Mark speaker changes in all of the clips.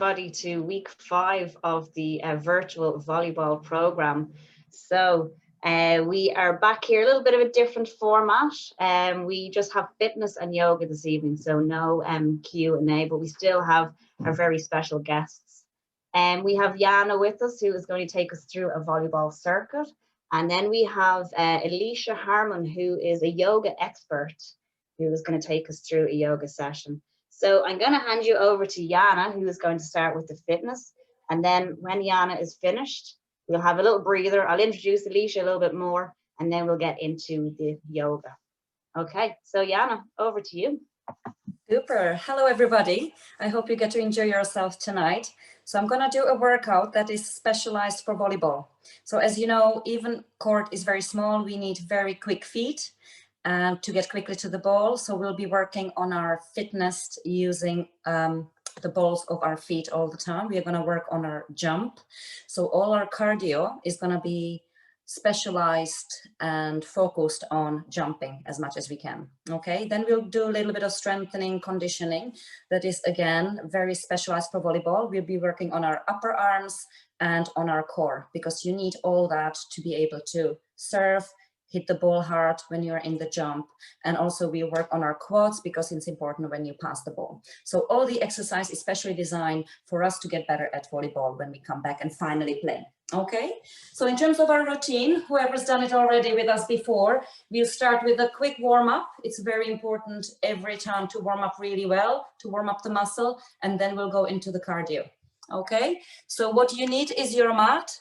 Speaker 1: everybody to week 5 of the virtual volleyball program. So we are back here, a little bit of a different format. We just have fitness and yoga this evening, so no Q&A, but we still have our very special guests. We have Jana with us, who is going to take us through a volleyball circuit. And then we have Alicia Harmon, who is a yoga expert, who is going to take us through a yoga session. So I'm going to hand you over to Jana, who is going to start with the fitness. And then when Jana is finished, we'll have a little breather. I'll introduce Alicia a little bit more, and then we'll get into the yoga. Okay, so Jana, over to you.
Speaker 2: Super. Hello, everybody. I hope you get to enjoy yourself tonight. So I'm going to do a workout that is specialized for volleyball. So as you know, even court is very small. We need very quick feet to get quickly to the ball. So we'll be working on our fitness using the balls of our feet all the time. We are going to work on our jump. So all our cardio is going to be specialized and focused on jumping as much as we can. Okay, then we'll do a little bit of strengthening, conditioning. That is, again, very specialized for volleyball. We'll be working on our upper arms and on our core, because you need all that to be able to serve, hit the ball hard when you're in the jump. And also we work on our quads, because it's important when you pass the ball. So all the exercise is specially designed for us to get better at volleyball when we come back and finally play. Okay, so in terms of our routine, whoever's done it already with us before, we'll start with a quick warm-up. It's very important every time to warm up really well, to warm up the muscle, and then we'll go into the cardio. Okay, so what you need is your mat.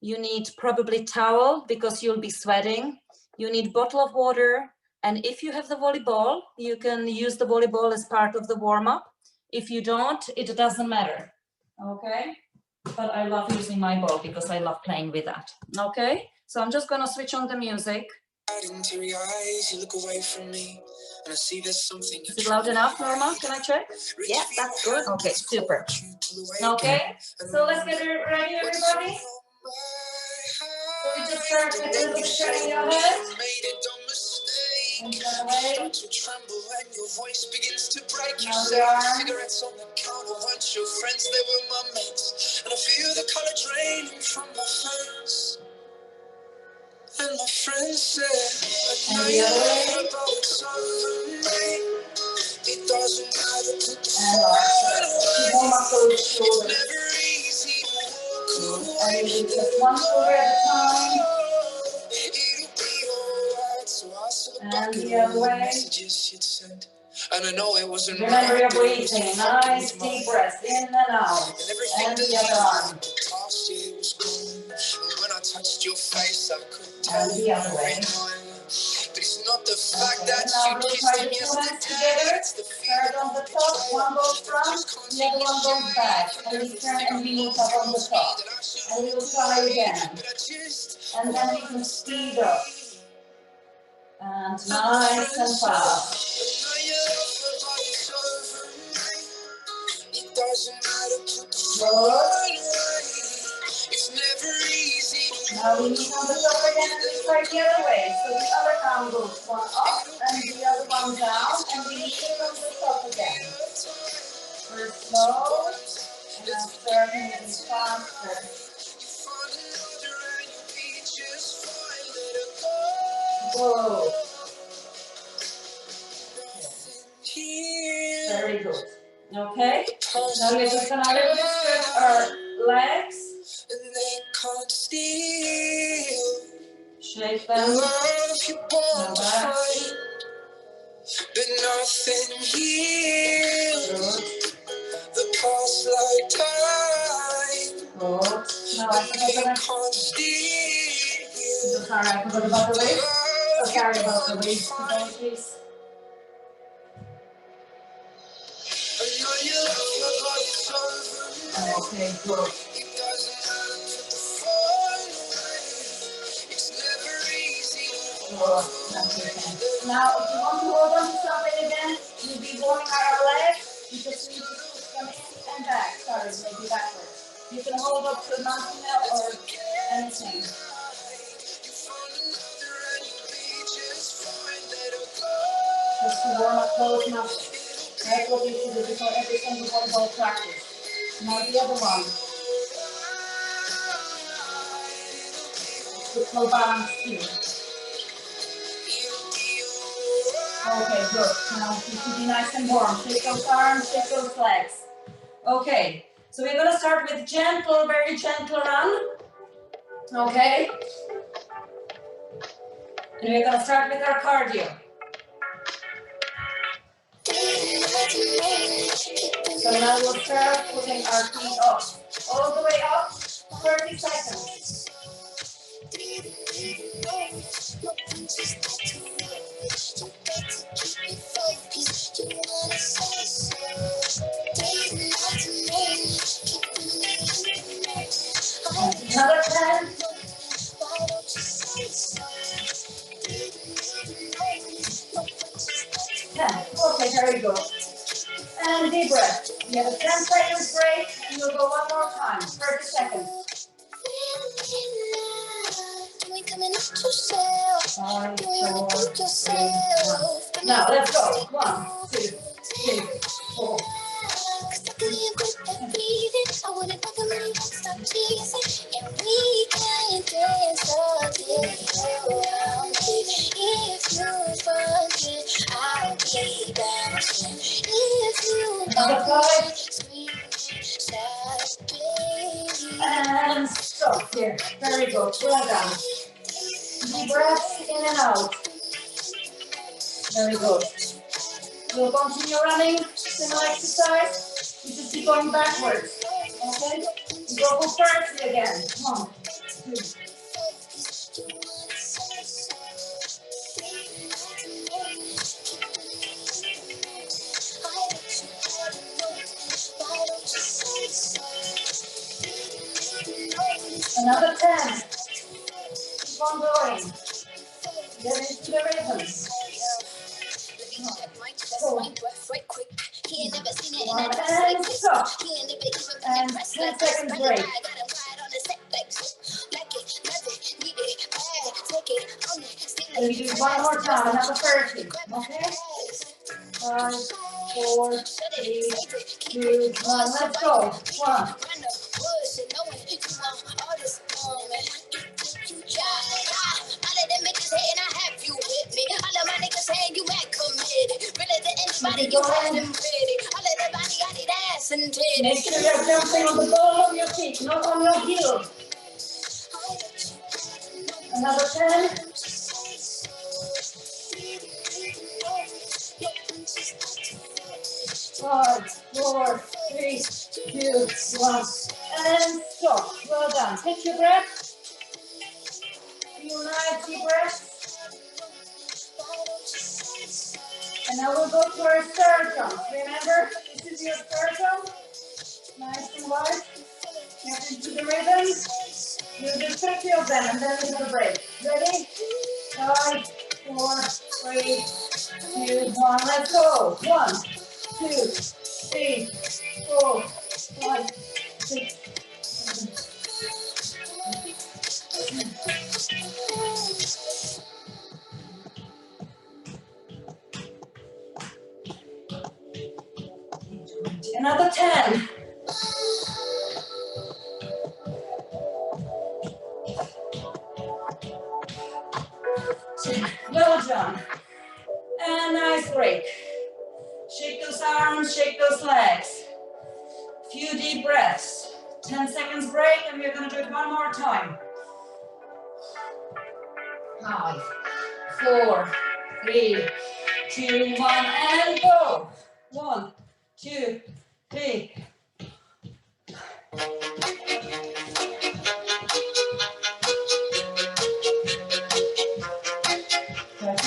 Speaker 2: You need probably towel, because you'll be sweating. You need bottle of water, and if you have the volleyball, you can use the volleyball as part of the warm-up. If you don't, it doesn't matter. Okay, but I love using my ball because I love playing with that. Okay, so I'm just gonna switch on the music.
Speaker 3: Into your eyes, you look away from me, and I see there's something.
Speaker 2: Is it loud enough, Norma? Can I check?
Speaker 1: Yeah, that's good.
Speaker 2: Okay, super. Okay, so let's get ready, everybody. So we just start with a little bit turning your head. And turn away.
Speaker 3: To tremble and your voice begins to break. You
Speaker 2: Now
Speaker 3: say
Speaker 2: the arm.
Speaker 3: cigarettes on the counter weren't your friends, they were my mates. And I feel the color draining from my face. And my friends say, I know you love about it's over me. It doesn't matter, put the phone
Speaker 2: Warm up those
Speaker 3: It's
Speaker 2: shoulders.
Speaker 3: never easy to walk away.
Speaker 2: And you do just one shoulder at a time.
Speaker 3: It'll be alright. So I saw
Speaker 2: And
Speaker 3: back
Speaker 2: the
Speaker 3: at
Speaker 2: other
Speaker 3: all the
Speaker 2: way.
Speaker 3: messages you'd sent. And I know it wasn't
Speaker 2: Remember
Speaker 3: right,
Speaker 2: your
Speaker 3: but it was
Speaker 2: breathing.
Speaker 3: fucking
Speaker 2: Nice
Speaker 3: with my
Speaker 2: deep breath in and out.
Speaker 3: and everything
Speaker 2: And
Speaker 3: that
Speaker 2: the other arm.
Speaker 3: past year was gone. And when I touched your face, I could tell
Speaker 2: And the
Speaker 3: you
Speaker 2: other
Speaker 3: were
Speaker 2: way.
Speaker 3: in mine. But it's not the fact
Speaker 2: Okay,
Speaker 3: that
Speaker 2: now
Speaker 3: you
Speaker 2: we'll
Speaker 3: kissed
Speaker 2: try
Speaker 3: him
Speaker 2: the two hands
Speaker 3: yesterday.
Speaker 2: together.
Speaker 3: It's the
Speaker 2: Third
Speaker 3: feeling
Speaker 2: on the
Speaker 3: of
Speaker 2: top.
Speaker 3: betrayal.
Speaker 2: One goes
Speaker 3: That I
Speaker 2: front,
Speaker 3: just can't
Speaker 2: the
Speaker 3: seem
Speaker 2: other
Speaker 3: to
Speaker 2: one goes
Speaker 3: shake.
Speaker 2: back.
Speaker 3: And
Speaker 2: And we turn
Speaker 3: everything
Speaker 2: and
Speaker 3: I
Speaker 2: we
Speaker 3: know
Speaker 2: move up on the
Speaker 3: tells me
Speaker 2: top.
Speaker 3: that I should
Speaker 2: And we will
Speaker 3: walk
Speaker 2: try
Speaker 3: away.
Speaker 2: again.
Speaker 3: But I just
Speaker 2: And then we can speed up. And nice and fast.
Speaker 3: It doesn't matter, put the
Speaker 2: Good.
Speaker 3: phone away. It's never easy to
Speaker 2: Now we meet on the top again and we try the other way. So the other arm goes one up and the other one down, and we meet it on the top again. First slow, and then start moving faster. Whoa. Very good. Okay. Now we're just gonna a little bit stretch our legs.
Speaker 3: And they can't steal
Speaker 2: Shake them.
Speaker 3: love you born
Speaker 2: Now
Speaker 3: to
Speaker 2: back.
Speaker 3: fight, but nothing heals
Speaker 2: Good.
Speaker 3: the past like time.
Speaker 2: Good. Now I
Speaker 3: And they
Speaker 2: forgot
Speaker 3: can't steal
Speaker 2: the sorry, I forgot about the weight. Oh,
Speaker 3: love you
Speaker 2: sorry about the
Speaker 3: born to
Speaker 2: weight.
Speaker 3: fight.
Speaker 2: Please.
Speaker 3: I know you love your body's over me.
Speaker 2: Okay, good.
Speaker 3: It doesn't matter, put the phone away. It's never easy to
Speaker 2: Good.
Speaker 3: walk
Speaker 2: That's
Speaker 3: away.
Speaker 2: okay. Now, if you want to hold on to something again, we'll be warming our legs. You just need to push them in and back. Sorry, maybe backwards. You can hold up to a mountain now or anything. Just to warm up those muscles. That's what we should do before every single volleyball practice. Now the other one. Equal balance here. Okay, good. Now you should be nice and warm. Shake those arms, shake those legs. Okay, so we're going to start with gentle, very gentle run. Okay. And we're going to start with our cardio. So now we'll start putting our feet up. All the way up, 30 seconds. Another 10. 10. Okay, very good. And deep breath. You have a 10 seconds break, and you'll go one more time. 30 seconds. 5, 4, 3, 1. Now let's go. 1, 2, 3, 4. Another 5. And stop here. Very good. Well done. Deep breaths in and out. Very good. We'll continue running. Similar exercise. You just keep going backwards. Okay? We go for 30 again. 1, 2. Another 10. Keep on going. Get into the rhythm. 4. 1 and stop. And 10 seconds break. And we do one more time, another 30. Okay? 5, 4, 3, 2, 1. Let's go. 1. Make sure you're jumping on the ball of your feet, not on your heel. Another 10. 5, 4, 3, 2, 1. And stop. Well done. Take your breath. Few nice deep breaths. And now we'll go to our third jump. Remember, this is your third jump. Nice and wide. Get into the rhythm. You'll do 50 of them and then we'll have a break. Ready? 5, 4, 3, 2, 1. Let's go. 1, 2, 3, 4, 5, 6, 7. Another 10. Well done. And nice break. Shake those arms, shake those legs. Few deep breaths. 10 seconds break, and we're going to do it one more time. 5, 4, 3, 2, 1, and go. 1, 2, 3.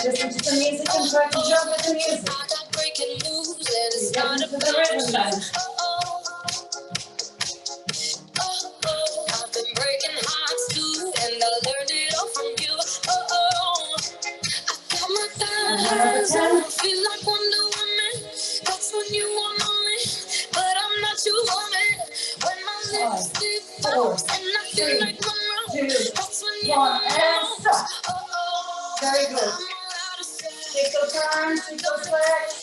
Speaker 2: Listen to the music and try to jump with the music. Get into the rhythm then.
Speaker 3: I've been breaking hearts too, and I learned it all from you. I got my thighs, I feel like Wonder Woman. That's when you want me, but I'm not your woman. When my lipstick falls and I feel like I'm wrong, that's when you want me. Very good. Take those arms, take those legs.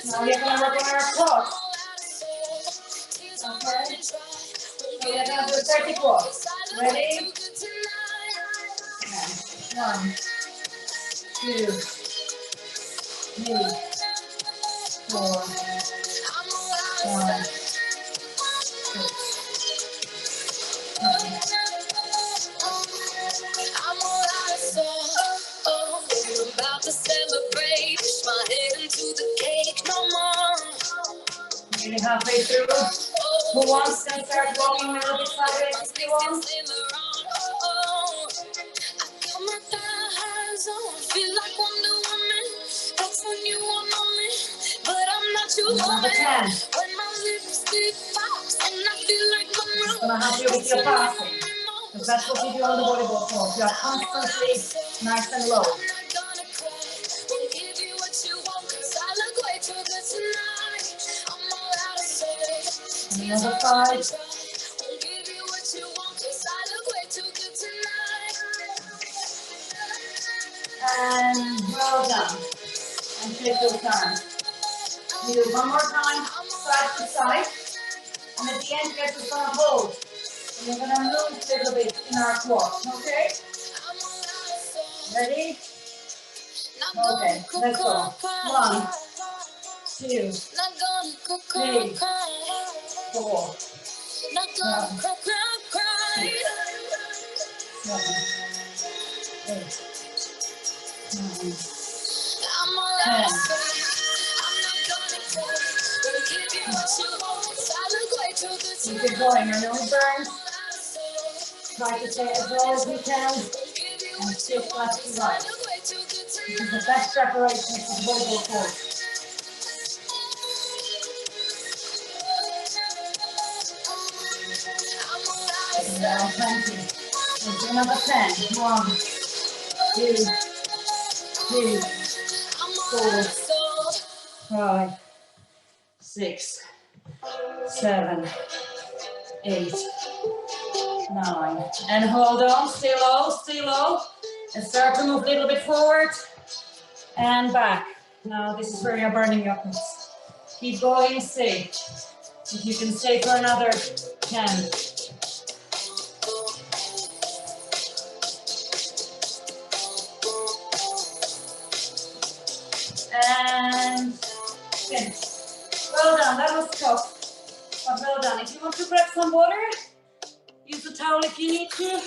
Speaker 2: Now we're gonna work on our quads. Okay. So we're gonna do 30 quads. Ready? And 1, 2, 3, 4, 5, 6, 7.
Speaker 3: I'm about to celebrate. Push my head into the cake no more.
Speaker 2: Nearly halfway through. Who wants to start walking a little bit sideways if you want?
Speaker 3: Feel like Wonder Woman. That's when you want me, but I'm not your
Speaker 2: Number 10.
Speaker 3: When my lipstick pops and I feel like I'm
Speaker 2: It's gonna help you with your passing. Because that's what we do on the volleyball court. You are constantly nice and low. And number 5. And well done. And take your turn. We do one more time, side to side. And at the end, you're just gonna hold. And you're gonna move a little bit in our quads, okay? Ready? Okay, let's go. 1, 2, 3, 4, 5, 6, 7, 8, 9, 10. Keep it going. I know it burns. Try to stay as low as you can and shift left to right. This is the best preparation for the volleyball court. Now 20. Let's do another 10. 1, 2, 3, 4, 5, 6, 7, 8, 9. And hold on, stay low. And start to move a little bit forward and back. Now this is where you're burning your hips. Keep going, stay. If you can stay for another 10. And finish. Well done, that was tough, but well done. If you want to grab some water, use a towel if you need to.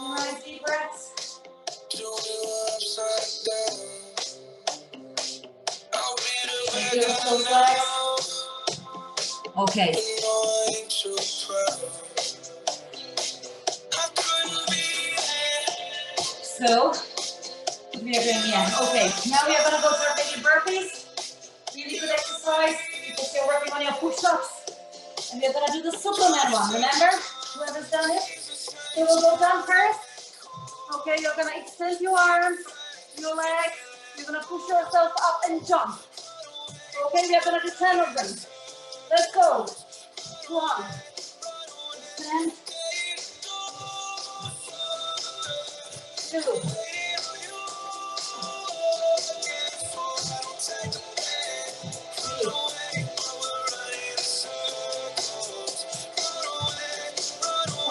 Speaker 2: Nice deep breaths. Okay. So, we are doing, yeah, okay. Now we are going to go to our baby burpees. Really good exercise because you're working on your push-ups. And we're going to do the Superman one, remember? Whoever's done it. So we'll go down first. Okay, you're going to extend your arms, your legs. You're going to push yourself up and jump. Okay, we are going to do 10 of them. Let's go. 1. Extend. 2.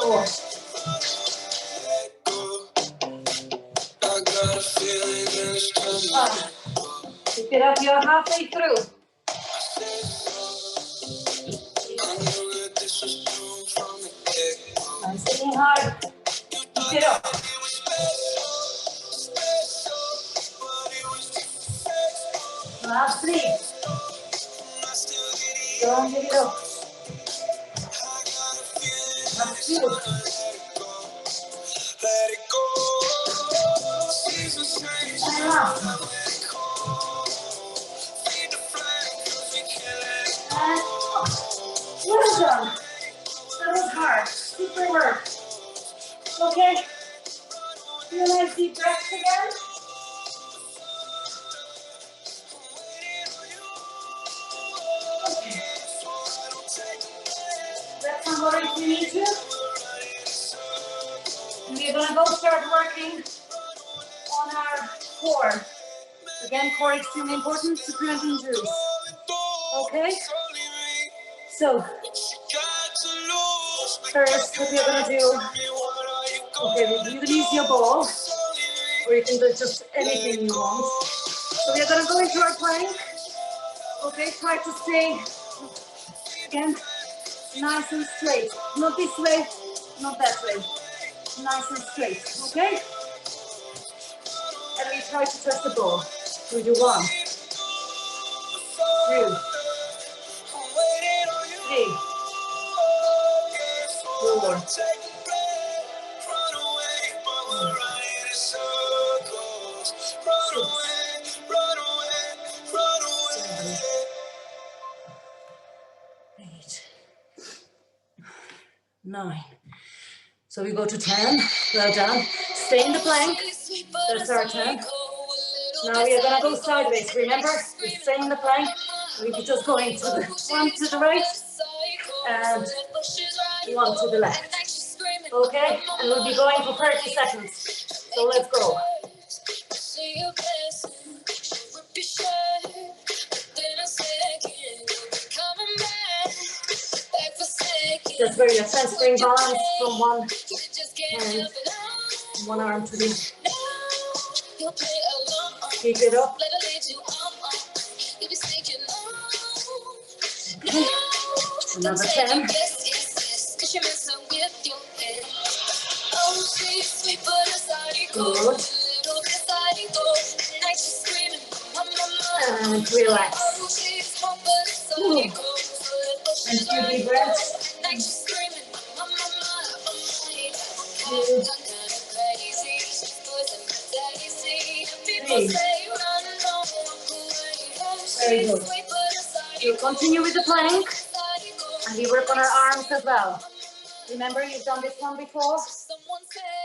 Speaker 2: 4. Pick it up, you're halfway through. I'm sitting hard. Pick it up. Last 3. Don't give it up. Last 2. And last. And well done. That was hard. Super work. Okay. Do a nice deep breath again. Okay. Grab some water if you need to. And we're going to go start working on our core. Again, core extremely important to prevent injuries. Okay? So, first, what we're going to do, okay, you can use your ball, or you can do just anything you want. So we're going to go into our plank. Okay, try to stay, again, nice and straight. Not this way, not that way. Nice and straight, okay? And we try to touch the ball. We do 1, 2, 3, 4. Eight, 9. So we go to 10. Well done. Stay in the plank. That's our 10. Now we are gonna go sideways. Remember, we stay in the plank. We're just going to the one to the right and one to the left. Okay, and we'll be going for 30 seconds. So let's go. Just where you're transferring balance from one hand, one arm to the. Keep it up. Okay. Another 10. Good. And relax. Ooh. And 2 deep breaths. 2, 3. Very good. We'll continue with the plank, and we work on our arms as well. Remember, you've done this one before.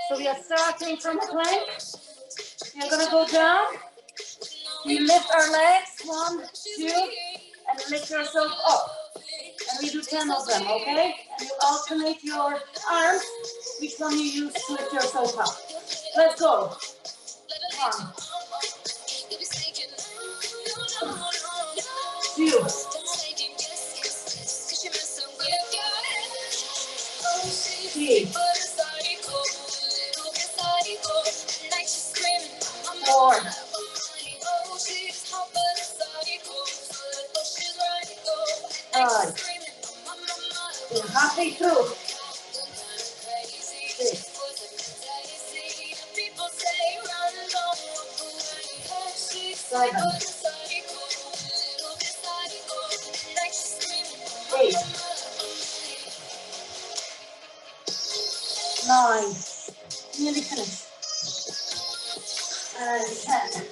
Speaker 2: So we are starting from the plank. You're gonna go down. We lift our legs, 1, 2, and lift yourself up. And we do 10 of them, okay? And you alternate your arms, which one you use to lift yourself up. Let's go. 1, 2, 3, 4, 5. We're halfway through. 6, 7, 8, 9, nearly finished. And 10.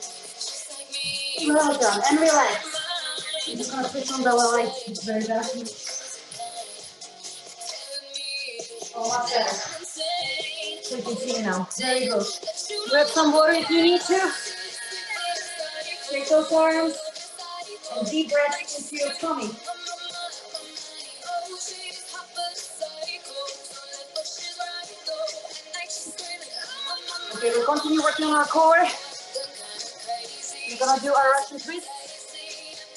Speaker 2: Well done, and relax. I'm just going to switch on the light. It's very dark. Oh, much better. So you can see now. Very good. Grab some water if you need to. Take those arms and deep breaths into your tummy. Okay, we'll continue working on our core. We're gonna do our Russian twist.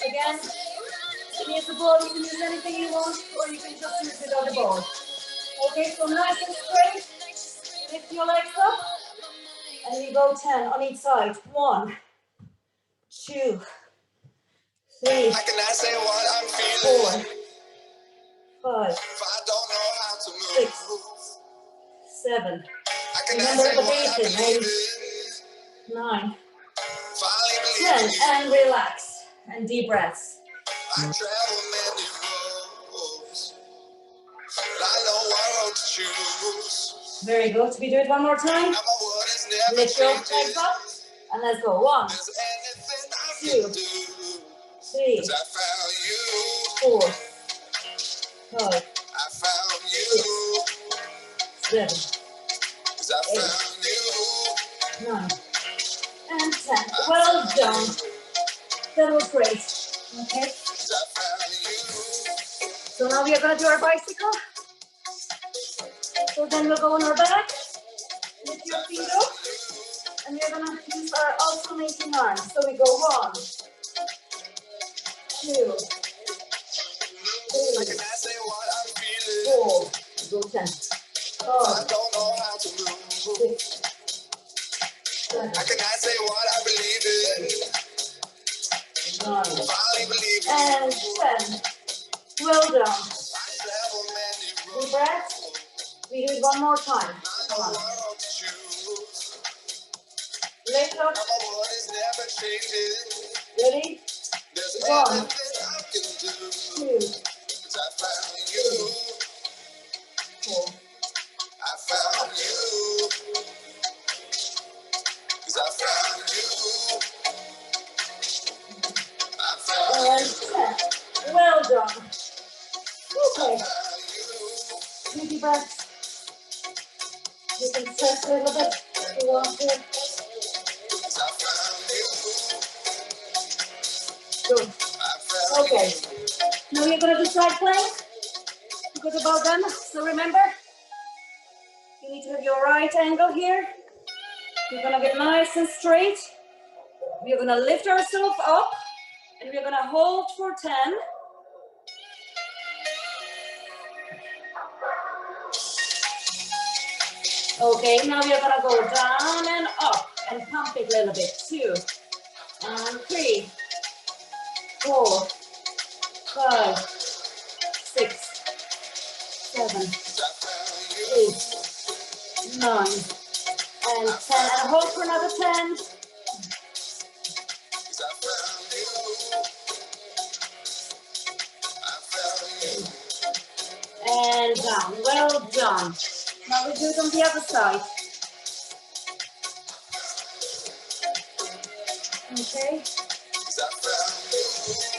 Speaker 2: Again, you can use the ball, you can use anything you want, or you can just use without the ball. Okay, so nice and straight. Lift your legs up. And we go 10 on each side. 1, 2, 3, 4, 5, 6, 7. Remember the breathing. 8, 9, 10. And relax. And deep breaths. Very good. We do it one more time. Lift your legs up. And let's go. 1, 2, 3, 4, 5, 6, 7, 8, 9, and 10. Well done. That was great. Okay. So now we are going to do our bicycle. So then we'll go on our back. Lift your feet up. And we're gonna use our alternating arms. So we go 1, 2, 3, 4, go 10. 5, 6, 7, 9, and 10. Well done. Deep breath. We do it one more time. Come on. Lift up. Ready? 1, 2, 3, 4. And 10. Well done. Okay. Deep breath. You can stretch a little bit if you want to. Good. Okay. Now you're going to do side plank. Good about them. So remember, you need to have your right angle here. You're going to get nice and straight. We're going to lift ourselves up and we're going to hold for 10. Okay, now we're going to go down and up and pump it a little bit. 2 and 3, 4, 5, 6, 7, 8, 9, and 10. And hold for another 10. And down. Well done. Now we do it on the other side. Okay.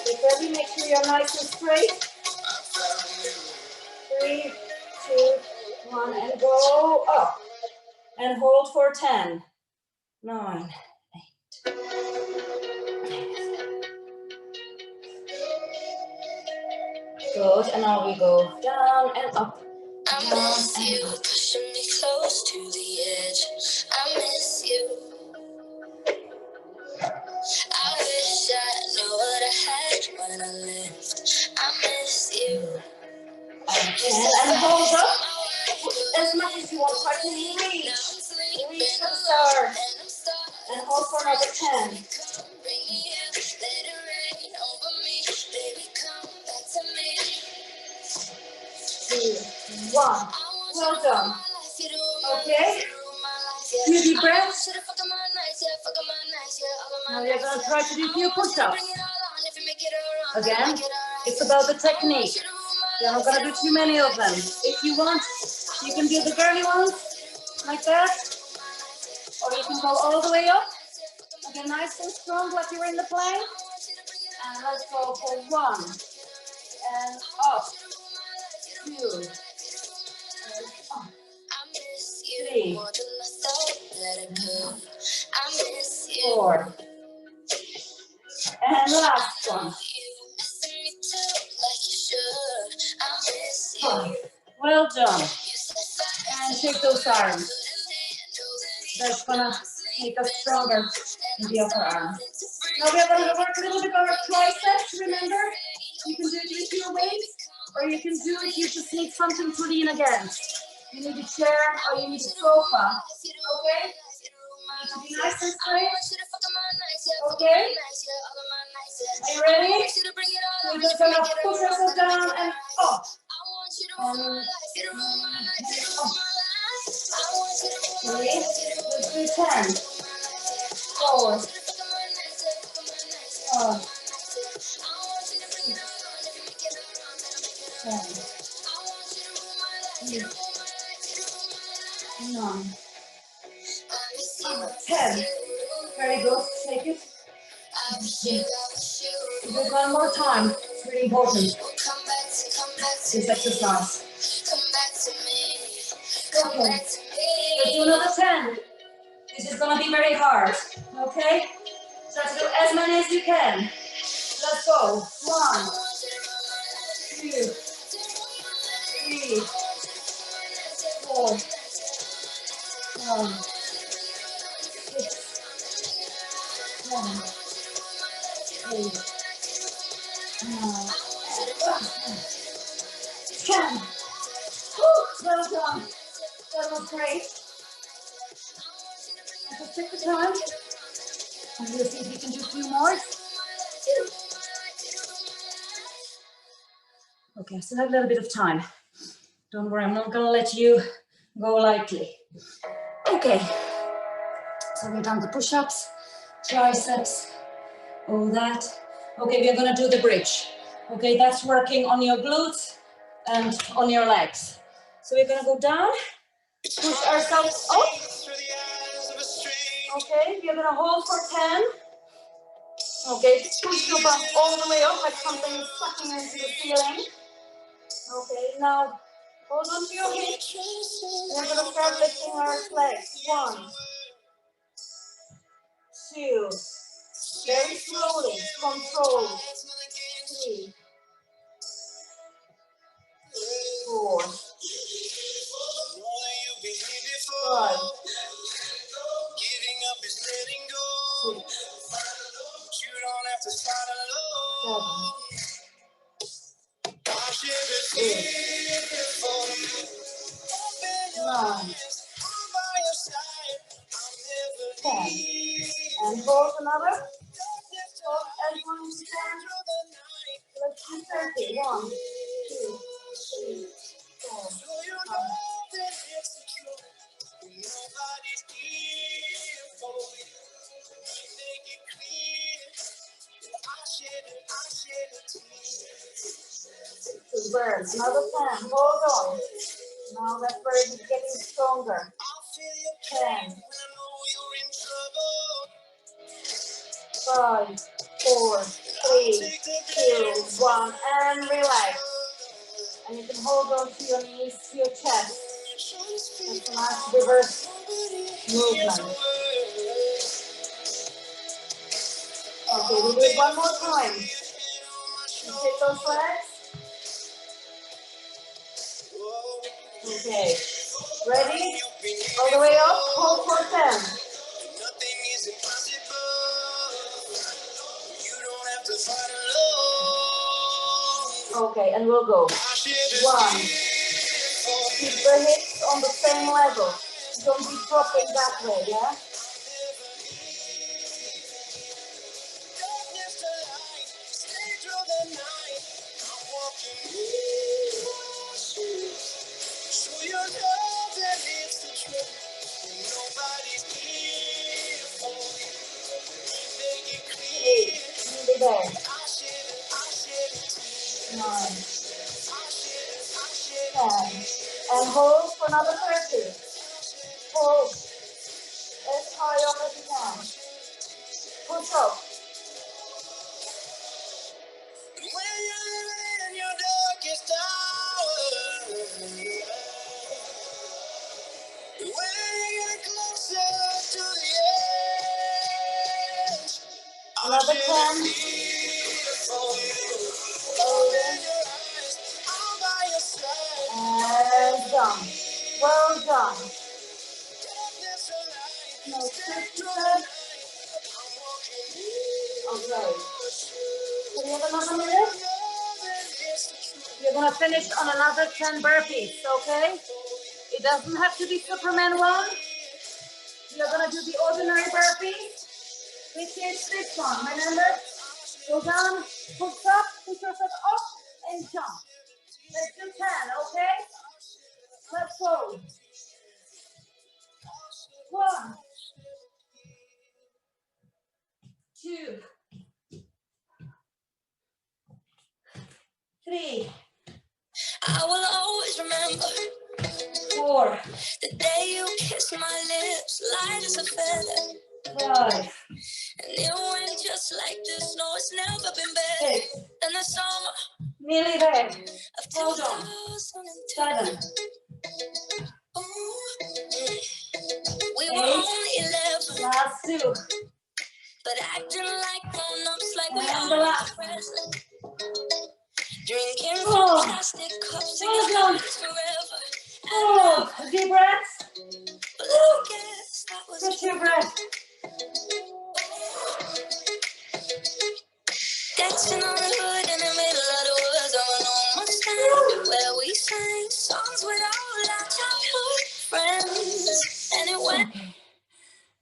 Speaker 2: Get ready. Make sure you're nice and straight. 3, 2, 1, and go up. And hold for 10, 9, 8. Good. And now we go down and up.
Speaker 3: I miss you, pushing me close to the edge. I miss you. I wish I knew what I had when I left. I miss you.
Speaker 2: And hold up as much as you want. Try to reach the start. And hold for another 10. 2, 1. Well done. Okay. Few deep breaths. Now you're going to try to do a few push-ups. Again, it's about the technique. You're not going to do too many of them. If you want, you can do the girly ones like that. Or you can go all the way up. Again, nice and strong like you're in the plank. And let's go for 1. And up. 2. And up. 3. 4. And last one. 5. Well done. And shake those arms. That's gonna make us stronger in the upper arm. Now we're gonna work a little bit on our triceps, remember? You can do it with your weights, or you can do it, you just need something to lean against. You need a chair, or you need a sofa, okay? To be nice and straight, okay? Are you ready? We're just gonna push ourselves down and up. And up. 3, let's do 10, 4, 5, 7, 8, 9, 10. Very good. Take it. Do it one more time. It's really important. This exercise. Okay. Let's do another 10. This is going to be very hard. Okay? Try to do as many as you can. Let's go. 1, 2, 3, 4, 5, 6, 8, 9, 10. Well done. That was great. And just take the time. And we'll see if we can do 2 more. Okay, so have a little bit of time. Don't worry, I'm not gonna let you go lightly. Okay, so we've done the push-ups, triceps, all that. Okay, we're gonna do the bridge. Okay, that's working on your glutes and on your legs. So we're gonna go down, push ourselves up. Okay, we're gonna hold for 10. Okay, push your bum all the way up like something is sucking into the ceiling. Okay, now hold on to your hips. We're gonna start lifting our legs. 1, 2, very slowly, control. 3, 4, 5, 6, 7, 8, 9, 10. And hold another. Hold as long as you can. Let's do 30. 1, 2, 3, 4, 5. Good burn. Another 10. Hold on. Now that bird is getting stronger. 10. 5, 4, 3, 2, 1, and relax. And you can hold on to your knees to your chest. That's a nice reverse movement. Okay, we'll do it one more time. You take those legs. Okay, ready? All the way up, hold for 10. Okay, and we'll go. 1. Keep the hips on the same level. Don't be dropping that way, yeah? Nearly there. 9, 10. And hold for another 30. Hold as high up as you can. Push up. When you're living in your darkest hour, when you get closer to the edge, another 10. And done. Well done. No, 60%. Okay. So we have another minute. We're going to finish on another 10 burpees, okay? It doesn't have to be Superman 1. We're going to do the ordinary burpees, which is this one. Remember? Go down, push up, push yourself up, and jump. Let's do 10, okay? Let's go. 1, 2, 3. I will always remember 4. The day you kissed my lips, light as a feather. 5. And it went just like this. No, it's never been better. 6. Than the summer. Nearly there. Hold on. 7. We were only 11. Last 2. But acting like grown-ups, like we are present. Drinking from plastic cups and forever. Oh, deep breaths. But I guess that was your breath.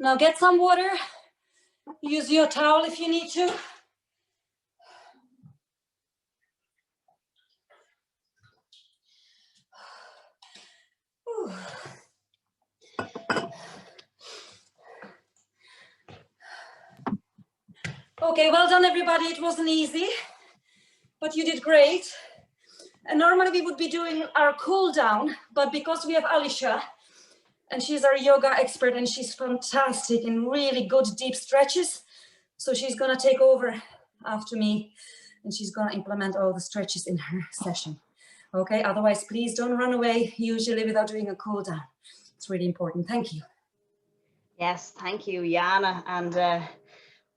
Speaker 2: Now get some water. Use your towel if you need to. Okay, well done everybody. It wasn't easy, but you did great. And normally we would be doing our cool down, but because we have Alicia, and she's our yoga expert and she's fantastic in really good deep stretches, so she's gonna take over after me and she's gonna implement all the stretches in her session. Okay, otherwise please don't run away usually without doing a cool down. It's really important. Thank you.
Speaker 1: Yes, thank you, Jana. And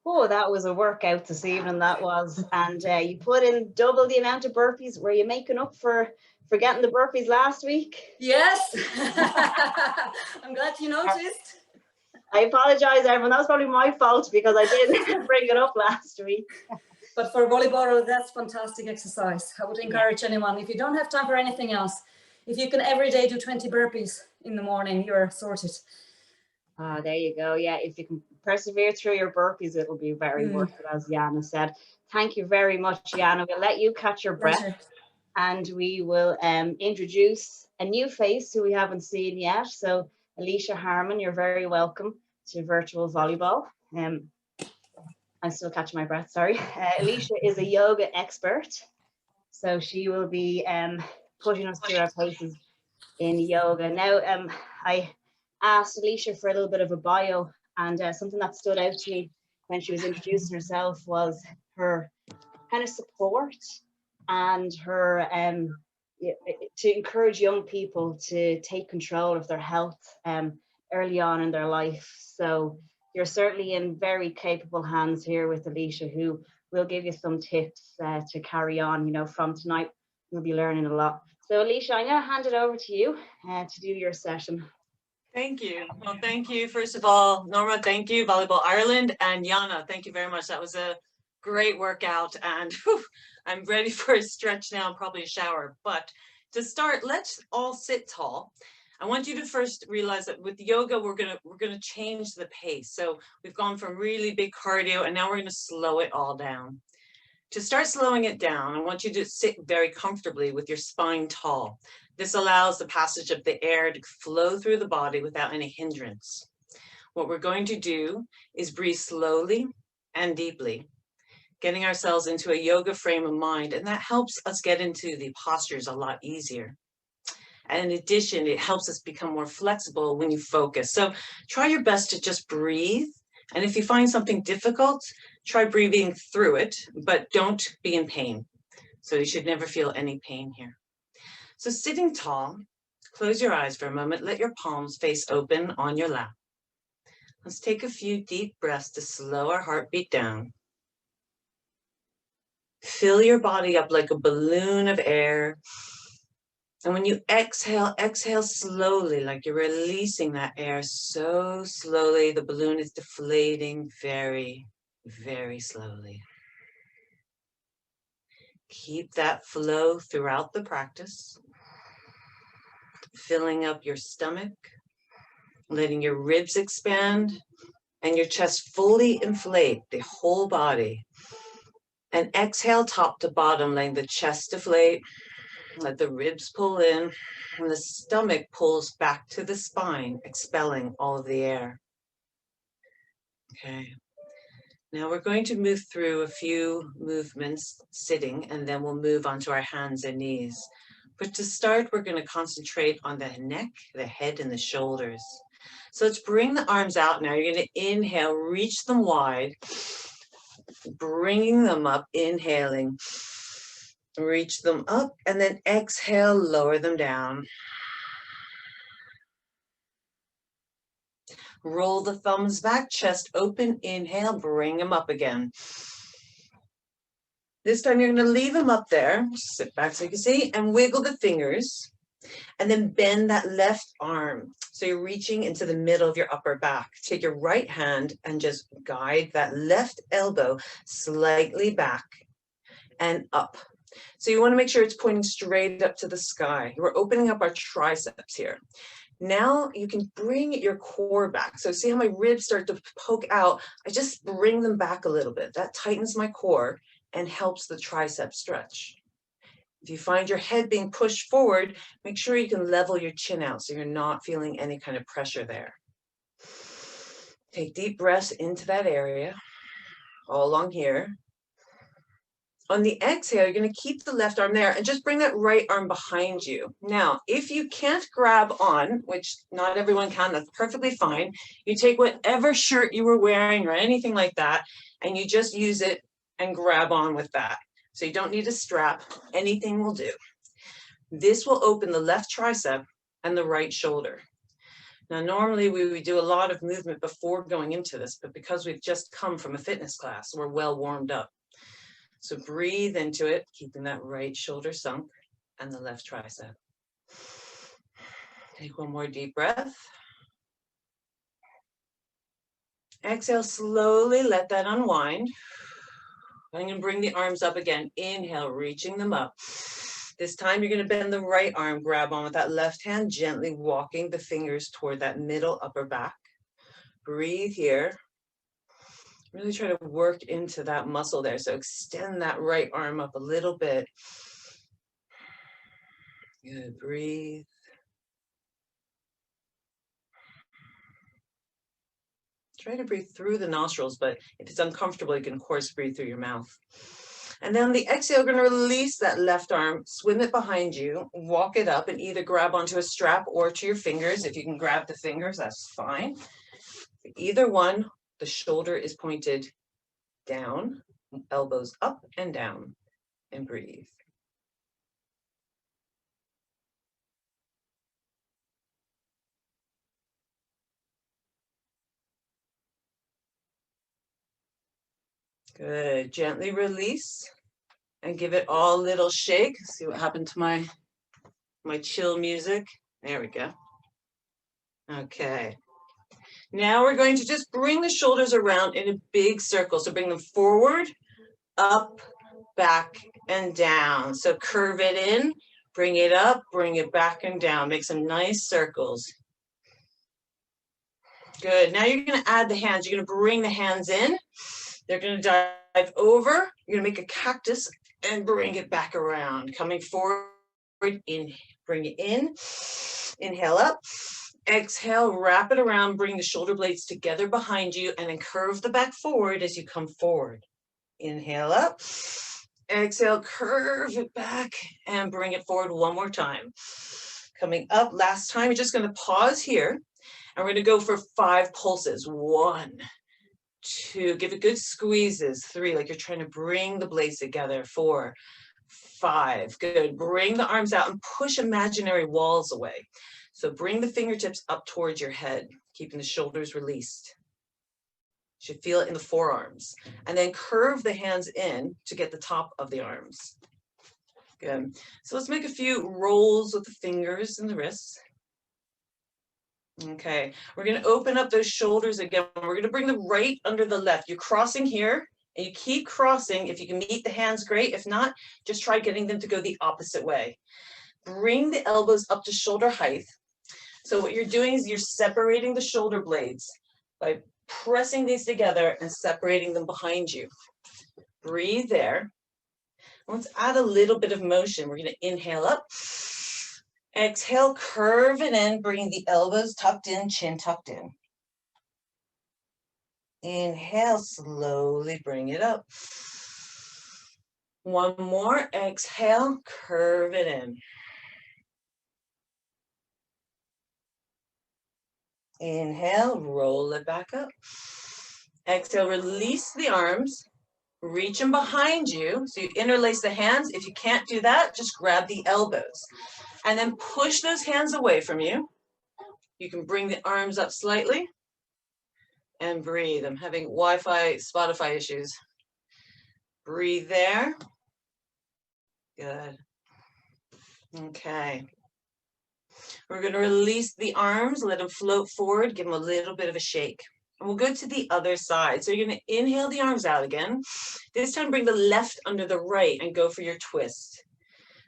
Speaker 1: oh, that was a workout this evening, that was. And you put in double the amount of burpees. Were you making up for getting the burpees last week?
Speaker 2: Yes. I'm glad you noticed.
Speaker 1: I apologize, everyone. That was probably my fault because I didn't bring it up last week.
Speaker 2: But for volleyball, that's fantastic exercise. I would encourage anyone, if you don't have time for anything else, if you can every day do 20 burpees in the morning, you're sorted.
Speaker 1: Ah, there you go. Yeah, if you can persevere through your burpees, it'll be very worth it, as Jana said. Thank you very much, Jana. We'll let you catch your breath.
Speaker 2: Pleasure.
Speaker 1: And we will introduce a new face who we haven't seen yet. So Alicia Harmon, you're very welcome to Virtual Volleyball. I'm still catching my breath, sorry. Alicia is a yoga expert. So she will be pushing us through our paces in yoga. Now, I asked Alicia for a little bit of a bio, and something that stood out to me when she was introducing herself was her kind of support and her to encourage young people to take control of their health early on in their life. So you're certainly in very capable hands here with Alicia, who will give you some tips to carry on. You know, from tonight, you'll be learning a lot. So Alicia, I'm going to hand it over to you to do your session.
Speaker 4: Thank you. Well, thank you. First of all, Norma, thank you. Volleyball Ireland, and Jana, thank you very much. That was a great workout, and whew, I'm ready for a stretch now and probably a shower. But to start, let's all sit tall. I want you to first realize that with yoga, we're gonna change the pace. So we've gone from really big cardio, and now we're gonna slow it all down. To start slowing it down, I want you to sit very comfortably with your spine tall. This allows the passage of the air to flow through the body without any hindrance. What we're going to do is breathe slowly and deeply, getting ourselves into a yoga frame of mind, and that helps us get into the postures a lot easier. And in addition, it helps us become more flexible when you focus. So try your best to just breathe. And if you find something difficult, try breathing through it, but don't be in pain. So you should never feel any pain here. So sitting tall, close your eyes for a moment, let your palms face open on your lap. Let's take a few deep breaths to slow our heartbeat down. Fill your body up like a balloon of air. And when you exhale, exhale slowly, like you're releasing that air so slowly. The balloon is deflating very, very slowly. Keep that flow throughout the practice. Filling up your stomach, letting your ribs expand and your chest fully inflate the whole body. And exhale top to bottom, letting the chest deflate. Let the ribs pull in and the stomach pulls back to the spine, expelling all of the air. Okay. Now we're going to move through a few movements sitting, and then we'll move on to our hands and knees. But to start, we're going to concentrate on the neck, the head, and the shoulders. So let's bring the arms out now. You're going to inhale, reach them wide, bringing them up, inhaling. Reach them up, and then exhale, lower them down. Roll the thumbs back, chest open, inhale, bring them up again. This time you're going to leave them up there, sit back so you can see, and wiggle the fingers, and then bend that left arm. So you're reaching into the middle of your upper back. Take your right hand and just guide that left elbow slightly back and up. So you want to make sure it's pointing straight up to the sky. We're opening up our triceps here. Now you can bring your core back. So see how my ribs start to poke out? I just bring them back a little bit. That tightens my core and helps the tricep stretch. If you find your head being pushed forward, make sure you can level your chin out so you're not feeling any kind of pressure there. Take deep breaths into that area, all along here. On the exhale, you're going to keep the left arm there and just bring that right arm behind you. Now, if you can't grab on, which not everyone can, that's perfectly fine. You take whatever shirt you were wearing or anything like that, and you just use it and grab on with that. So you don't need a strap, anything will do. This will open the left tricep and the right shoulder. Now, normally we would do a lot of movement before going into this, but because we've just come from a fitness class, we're well warmed up. So breathe into it, keeping that right shoulder sunk and the left tricep. Take one more deep breath. Exhale, slowly let that unwind. I'm going to bring the arms up again. Inhale, reaching them up. This time you're going to bend the right arm, grab on with that left hand, gently walking the fingers toward that middle upper back. Breathe here. Really try to work into that muscle there. So extend that right arm up a little bit. Good, breathe. Try to breathe through the nostrils, but if it's uncomfortable, you can of course breathe through your mouth. And then on the exhale, you're going to release that left arm, swim it behind you, walk it up and either grab onto a strap or to your fingers. If you can grab the fingers, that's fine. Either one, the shoulder is pointed down, elbows up and down, and breathe. Good, gently release and give it all a little shake. See what happened to my chill music. There we go. Okay. Now we're going to just bring the shoulders around in a big circle. So bring them forward, up, back, and down. So curve it in, bring it up, bring it back and down. Make some nice circles. Good. Now you're going to add the hands. You're going to bring the hands in. They're going to dive over. You're going to make a cactus and bring it back around. Coming forward, in, bring it in. Inhale up. Exhale, wrap it around, bring the shoulder blades together behind you, and then curve the back forward as you come forward. Inhale up. Exhale, curve it back and bring it forward one more time. Coming up, last time, you're just going to pause here, and we're going to go for 5 pulses. 1, 2, give it good squeezes. 3, like you're trying to bring the blades together. 4, 5, good. Bring the arms out and push imaginary walls away. So bring the fingertips up towards your head, keeping the shoulders released. You should feel it in the forearms. And then curve the hands in to get the top of the arms. Good. So let's make a few rolls with the fingers and the wrists. Okay, we're going to open up those shoulders again. We're going to bring the right under the left. You're crossing here, and you keep crossing. If you can meet the hands, great. If not, just try getting them to go the opposite way. Bring the elbows up to shoulder height. So what you're doing is you're separating the shoulder blades by pressing these together and separating them behind you. Breathe there. Let's add a little bit of motion. We're going to inhale up. Exhale, curve it in, bring the elbows tucked in, chin tucked in. Inhale, slowly bring it up. One more, exhale, curve it in. Inhale, roll it back up. Exhale, release the arms, reach them behind you. So you interlace the hands. If you can't do that, just grab the elbows. And then push those hands away from you. You can bring the arms up slightly and breathe. I'm having Wi-Fi, Spotify issues. Breathe there. Good. Okay. We're going to release the arms, let them float forward, give them a little bit of a shake. And we'll go to the other side. So you're going to inhale the arms out again. This time bring the left under the right and go for your twist.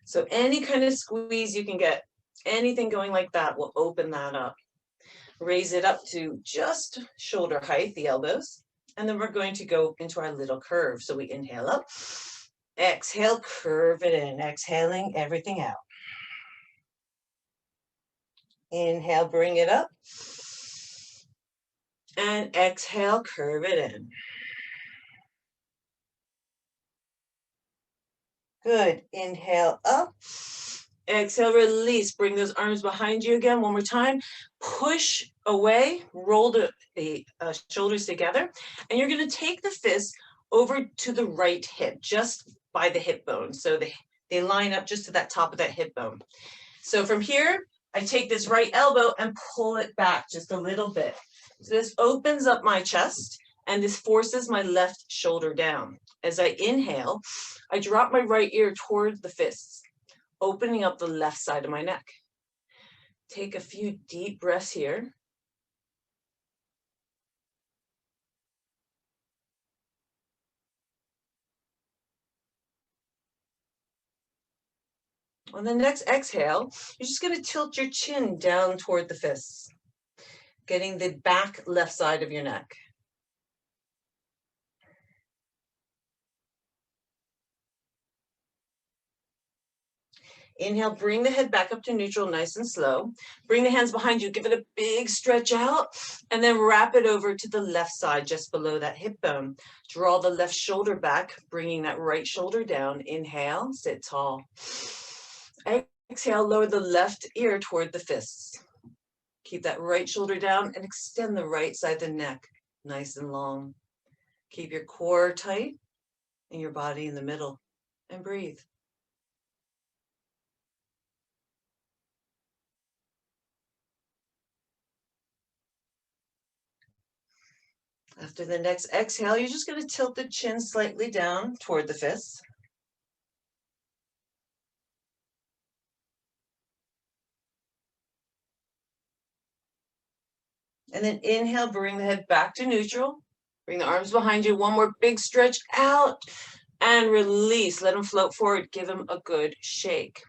Speaker 4: So any kind of squeeze you can get Anything going like that will open that up. Raise it up to just shoulder height, the elbows. And then we're going to go into our little curve. So we inhale up, exhale, curve it in, exhaling everything out. Inhale, bring it up. And exhale, curve it in. Good. Inhale up. Exhale, release. Bring those arms behind you again. One more time. Push away. Roll the shoulders together. And you're going to take the fists over to the right hip, just by the hip bone. So they line up just to that top of that hip bone. So from here, I take this right elbow and pull it back just a little bit. So this opens up my chest and this forces my left shoulder down. As I inhale, I drop my right ear towards the fists, opening up the left side of my neck. Take a few deep breaths here. On the next exhale, you're just going to tilt your chin down toward the fists, getting the back left side of your neck. Inhale, bring the head back up to neutral, nice and slow. Bring the hands behind you, give it a big stretch out, and then wrap it over to the left side, just below that hip bone. Draw the left shoulder back, bringing that right shoulder down. Inhale, sit tall. Exhale, lower the left ear toward the fists. Keep that right shoulder down and extend the right side of the neck, nice and long. Keep your core tight and your body in the middle, and breathe. After the next exhale, you're just going to tilt the chin slightly down toward the fists. And then inhale, bring the head back to neutral. Bring the arms behind you. One more big stretch out and release. Let them float forward. Give them a good shake.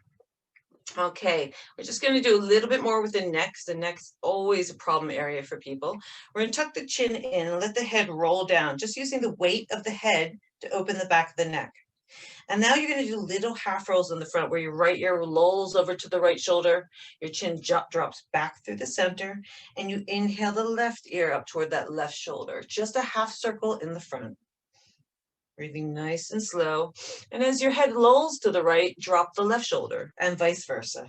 Speaker 4: Okay, we're just going to do a little bit more with the neck. The neck's always a problem area for people. We're going to tuck the chin in and let the head roll down, just using the weight of the head to open the back of the neck. And now you're going to do little half rolls in the front where your right ear lolls over to the right shoulder, your chin drops back through the center, and you inhale the left ear up toward that left shoulder, just a half circle in the front. Breathing nice and slow. And as your head lolls to the right, drop the left shoulder and vice versa.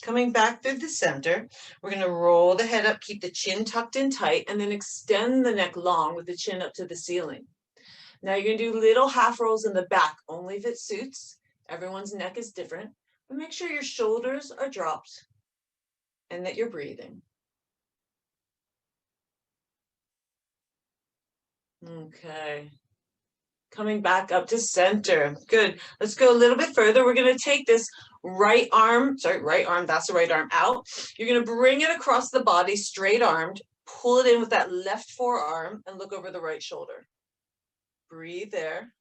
Speaker 4: Coming back through the center, we're going to roll the head up, keep the chin tucked in tight, and then extend the neck long with the chin up to the ceiling. Now you're going to do little half rolls in the back, only if it suits. Everyone's neck is different, but make sure your shoulders are dropped and that you're breathing. Okay. Coming back up to center. Good. Let's go a little bit further. We're going to take this right arm, that's the right arm out. You're going to bring it across the body, straight armed, pull it in with that left forearm and look over the right shoulder. Breathe there.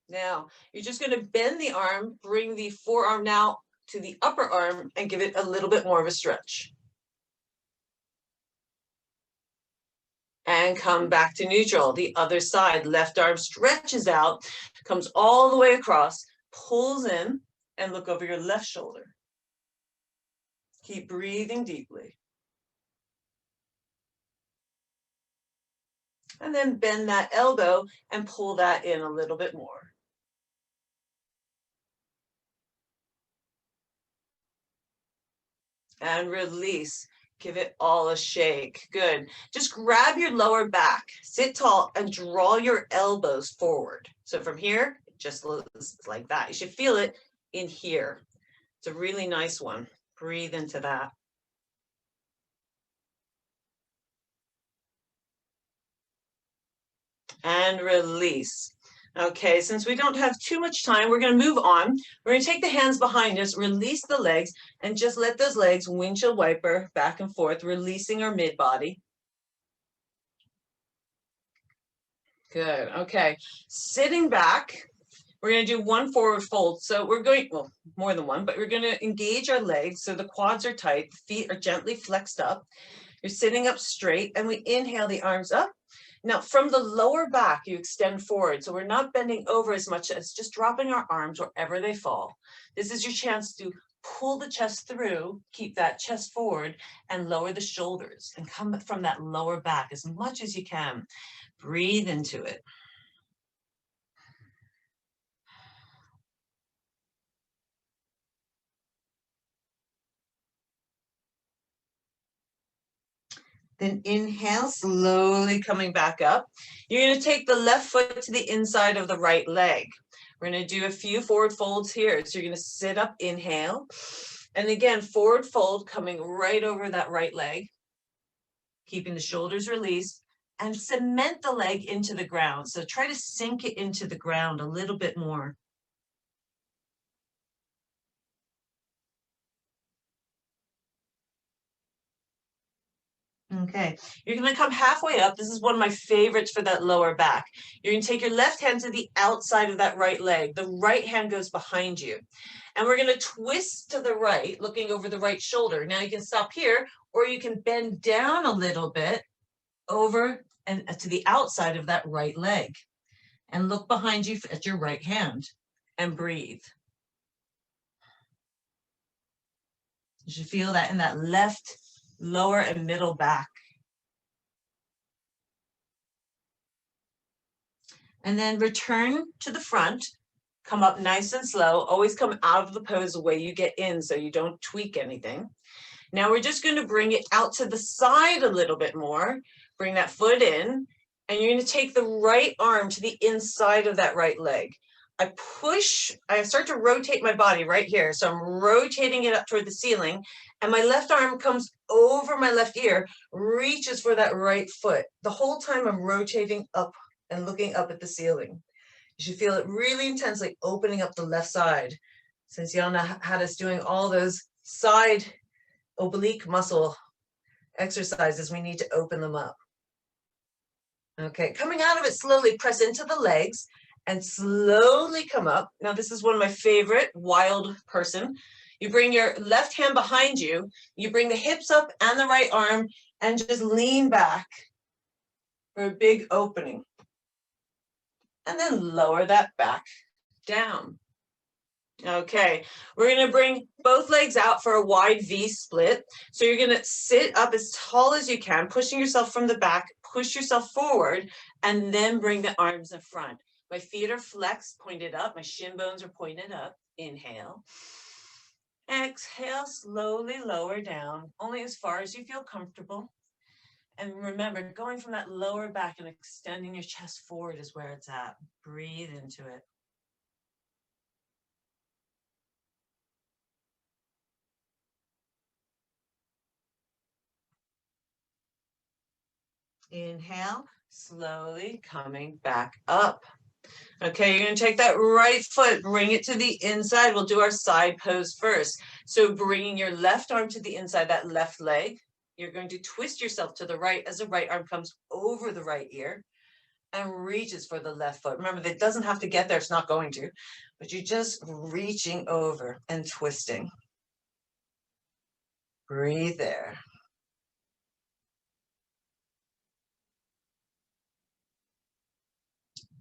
Speaker 4: Now, you're just going to bend the arm, bring the forearm now to the upper arm and give it a little bit more of a stretch. And come back to neutral. The other side, left arm stretches out, comes all the way across, pulls in, and look over your left shoulder. Keep breathing deeply. And then bend that elbow and pull that in a little bit more. And release. Give it all a shake. Good. Just grab your lower back, sit tall, and draw your elbows forward. So from here, just like that. You should feel it in here. It's a really nice one. Breathe into that. And release. Okay, since we don't have too much time, we're going to move on. We're going to take the hands behind us, release the legs, and just let those legs windshield wiper back and forth, releasing our mid body. Good. Okay. Sitting back, we're going to do one forward fold. So we're going, well, more than one, but we're going to engage our legs. So the quads are tight, feet are gently flexed up. You're sitting up straight, and we inhale the arms up. Now from the lower back, you extend forward. So we're not bending over as much as just dropping our arms wherever they fall. This is your chance to pull the chest through, keep that chest forward, and lower the shoulders and come from that lower back as much as you can. Breathe into it. Then inhale, slowly coming back up. You're going to take the left foot to the inside of the right leg. We're going to do a few forward folds here. So you're going to sit up, inhale. And again, forward fold coming right over that right leg, keeping the shoulders released, and cement the leg into the ground. So try to sink it into the ground a little bit more. Okay, you're going to come halfway up. This is one of my favorites for that lower back. You're going to take your left hand to the outside of that right leg. The right hand goes behind you. And we're going to twist to the right, looking over the right shoulder. Now you can stop here, or you can bend down a little bit over and to the outside of that right leg. And look behind you at your right hand and breathe. You should feel that in that left lower and middle back. And then return to the front, come up nice and slow, always come out of the pose the way you get in so you don't tweak anything. Now we're just going to bring it out to the side a little bit more, bring that foot in, and you're going to take the right arm to the inside of that right leg. I start to rotate my body right here. So I'm rotating it up toward the ceiling, and my left arm comes over my left ear, reaches for that right foot. The whole time I'm rotating up and looking up at the ceiling. You should feel it really intensely opening up the left side. Since Jana had us doing all those side oblique muscle exercises, we need to open them up. Okay, coming out of it slowly, press into the legs and slowly come up. Now this is one of my favorite, wild person. You bring your left hand behind you, you bring the hips up and the right arm, and just lean back for a big opening. And then lower that back down. Okay, we're going to bring both legs out for a wide V split. So you're going to sit up as tall as you can, pushing yourself from the back, push yourself forward, and then bring the arms in front. My feet are flexed, pointed up. My shin bones are pointed up. Inhale. Exhale, slowly lower down, only as far as you feel comfortable. And remember, going from that lower back and extending your chest forward is where it's at. Breathe into it. Inhale, slowly coming back up. Okay, you're going to take that right foot, bring it to the inside. We'll do our side pose first. So bringing your left arm to the inside, that left leg. You're going to twist yourself to the right as the right arm comes over the right ear and reaches for the left foot. Remember, that doesn't have to get there. It's not going to. But you're just reaching over and twisting. Breathe there.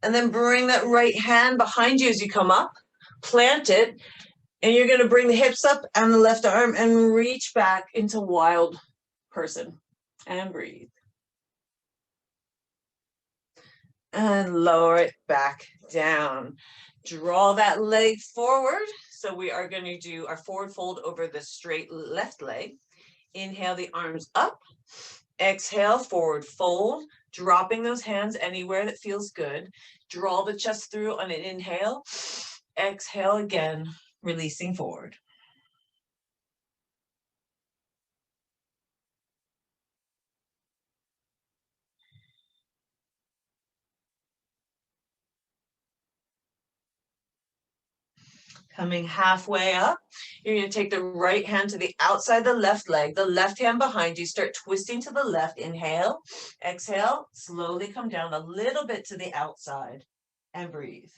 Speaker 4: And then bring that right hand behind you as you come up, plant it, and you're going to bring the hips up and the left arm and reach back into wild person. And breathe. And lower it back down. Draw that leg forward. So we are going to do our forward fold over the straight left leg. Inhale the arms up. Exhale, forward fold, dropping those hands anywhere that feels good. Draw the chest through on an inhale. Exhale again, releasing forward. Coming halfway up, you're going to take the right hand to the outside of the left leg, the left hand behind you, start twisting to the left, inhale, exhale, slowly come down a little bit to the outside and breathe.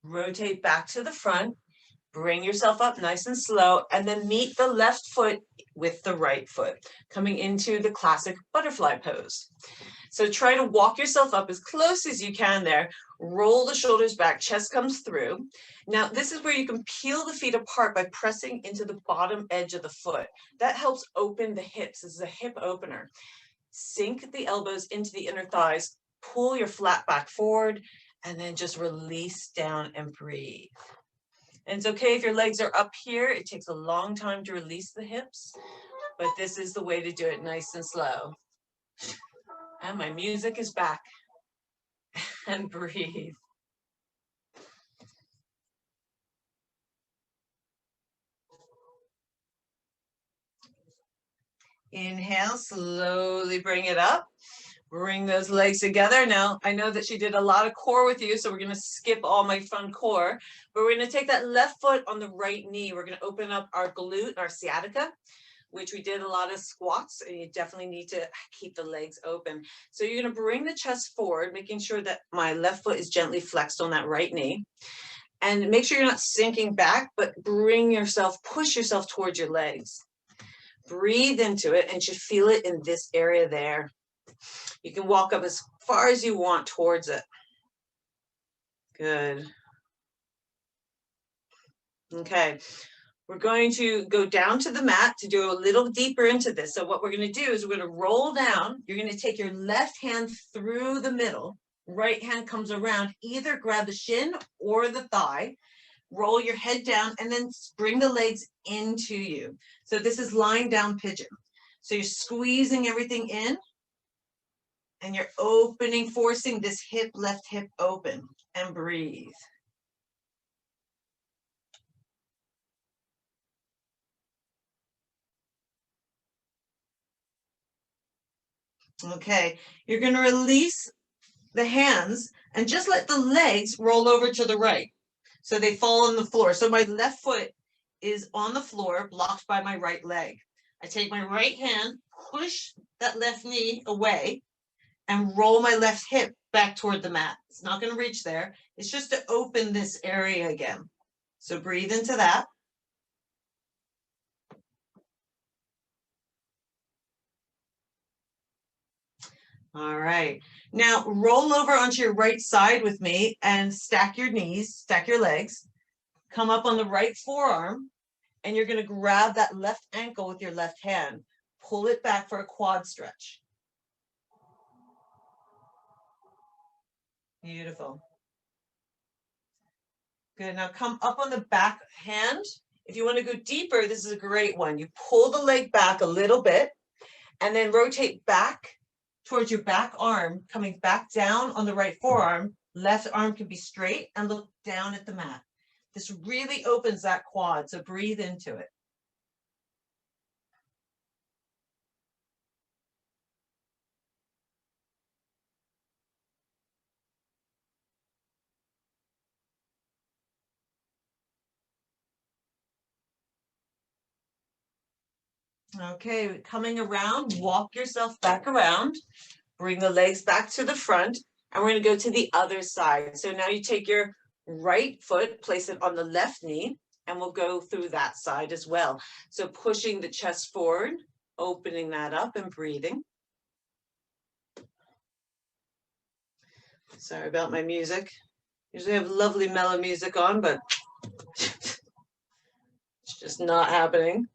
Speaker 4: Rotate back to the front, bring yourself up nice and slow, and then meet the left foot with the right foot, coming into the classic butterfly pose. So try to walk yourself up as close as you can there. Roll the shoulders back, chest comes through. Now, this is where you can peel the feet apart by pressing into the bottom edge of the foot. That helps open the hips. This is a hip opener. Sink the elbows into the inner thighs, pull your flat back forward, and then just release down and breathe. And it's okay if your legs are up here. It takes a long time to release the hips, but this is the way to do it, nice and slow. And my music is back. And breathe. Inhale, slowly bring it up. Bring those legs together. Now, I know that she did a lot of core with you, so we're going to skip all my fun core, but we're going to take that left foot on the right knee. We're going to open up our glute, our sciatica, which we did a lot of squats, and you definitely need to keep the legs open. So you're going to bring the chest forward, making sure that my left foot is gently flexed on that right knee. And make sure you're not sinking back, but bring yourself, push yourself towards your legs. Breathe into it, and you should feel it in this area there. You can walk up as far as you want towards it. Good. Okay. We're going to go down to the mat to do a little deeper into this. So what we're going to do is we're going to roll down. You're going to take your left hand through the middle. Right hand comes around. Either grab the shin or the thigh. Roll your head down and then bring the legs into you. So this is lying down pigeon. So you're squeezing everything in. And you're opening, forcing this hip, left hip open, and breathe. Okay, you're going to release the hands and just let the legs roll over to the right. So they fall on the floor. So my left foot is on the floor, blocked by my right leg. I take my right hand, push that left knee away, and roll my left hip back toward the mat. It's not going to reach there. It's just to open this area again. So breathe into that. All right. Now roll over onto your right side with me and stack your knees, stack your legs. Come up on the right forearm, and you're going to grab that left ankle with your left hand. Pull it back for a quad stretch. Beautiful. Good. Now come up on the back hand. If you want to go deeper, this is a great one. You pull the leg back a little bit and then rotate back towards your back arm, coming back down on the right forearm. Left arm can be straight and look down at the mat. This really opens that quad, so breathe into it. Okay, coming around, walk yourself back around, bring the legs back to the front, and we're going to go to the other side. So now you take your right foot, place it on the left knee, and we'll go through that side as well. So pushing the chest forward, opening that up and breathing. Sorry about my music. Usually I have lovely mellow music on, but it's just not happening.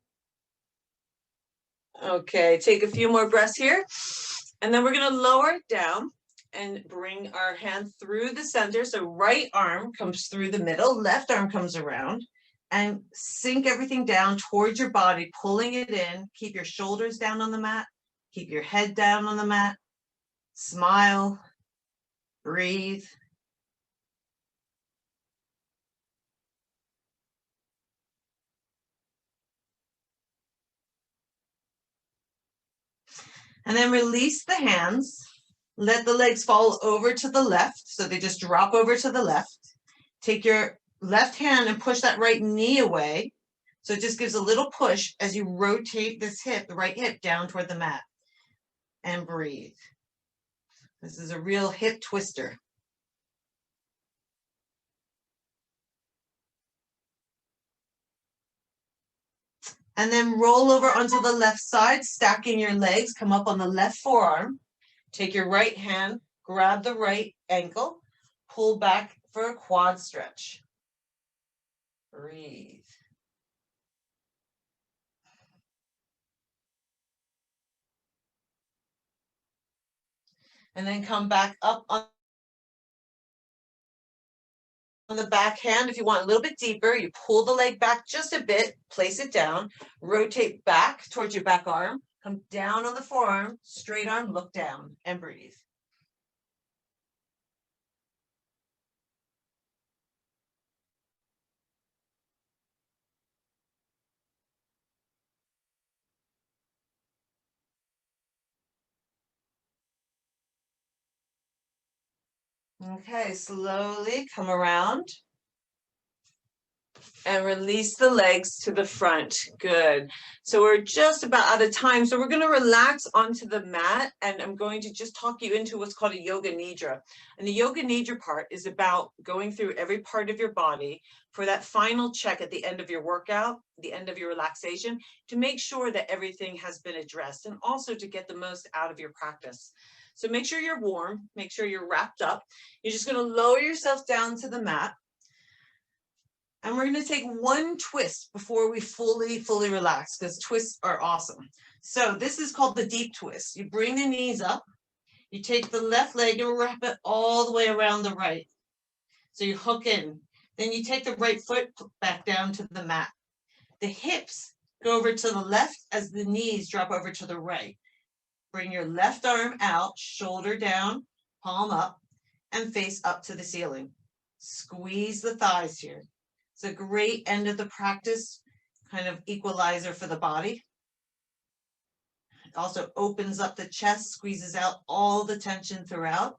Speaker 4: Okay, take a few more breaths here. And then we're going to lower it down and bring our hand through the center. So right arm comes through the middle, left arm comes around, and sink everything down towards your body, pulling it in. Keep your shoulders down on the mat. Keep your head down on the mat. Smile. Breathe. And then release the hands. Let the legs fall over to the left. So they just drop over to the left. Take your left hand and push that right knee away. So it just gives a little push as you rotate this hip, the right hip, down toward the mat. And breathe. This is a real hip twister. And then roll over onto the left side, stacking your legs, come up on the left forearm. Take your right hand, grab the right ankle, pull back for a quad stretch. Breathe. And then come back up on the back hand. If you want a little bit deeper, you pull the leg back just a bit, place it down, rotate back towards your back arm, come down on the forearm, straight arm, look down, and breathe. Okay, slowly come around and release the legs to the front. Good. So we're just about out of time. So we're going to relax onto the mat, and I'm going to just talk you into what's called a yoga nidra. And the yoga nidra part is about going through every part of your body for that final check at the end of your workout, the end of your relaxation, to make sure that everything has been addressed and also to get the most out of your practice. So make sure you're warm, make sure you're wrapped up. You're just going to lower yourself down to the mat. And we're going to take one twist before we fully relax, because twists are awesome. So this is called the deep twist. You bring the knees up, you take the left leg and wrap it all the way around the right. So you hook in. Then you take the right foot back down to the mat. The hips go over to the left as the knees drop over to the right. Bring your left arm out, shoulder down, palm up, and face up to the ceiling. Squeeze the thighs here. It's a great end of the practice, kind of equalizer for the body. It also opens up the chest, squeezes out all the tension throughout,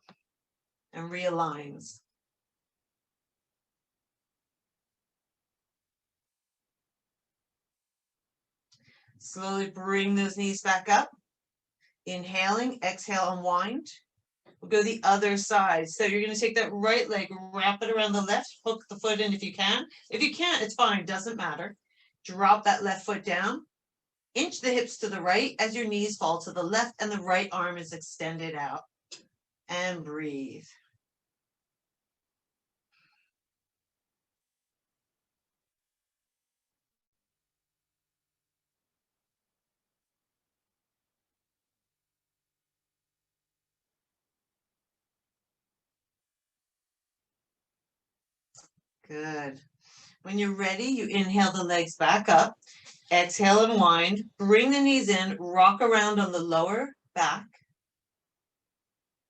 Speaker 4: and realigns. Slowly bring those knees back up. Inhaling, exhale, unwind. We'll go the other side. So you're going to take that right leg, wrap it around the left, hook the foot in if you can. If you can't, it's fine, doesn't matter. Drop that left foot down. Inch the hips to the right as your knees fall to the left and the right arm is extended out. And breathe. Good. When you're ready, you inhale the legs back up. Exhale, unwind. Bring the knees in, rock around on the lower back.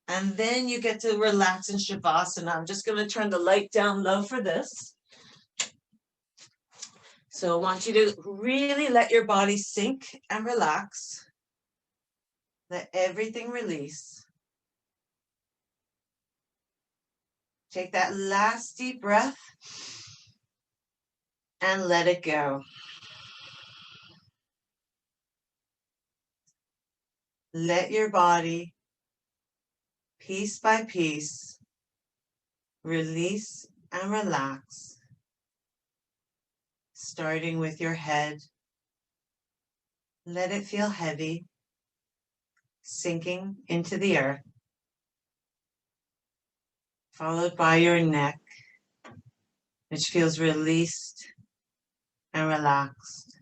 Speaker 4: And then you get to relax in Shavasana. I'm just going to turn the light down low for this. So I want you to really let your body sink and relax. Let everything release. Take that last deep breath and let it go. Let your body, piece by piece, release and relax. Starting with your head. Let it feel heavy, sinking into the earth. Followed by your neck, which feels released and relaxed.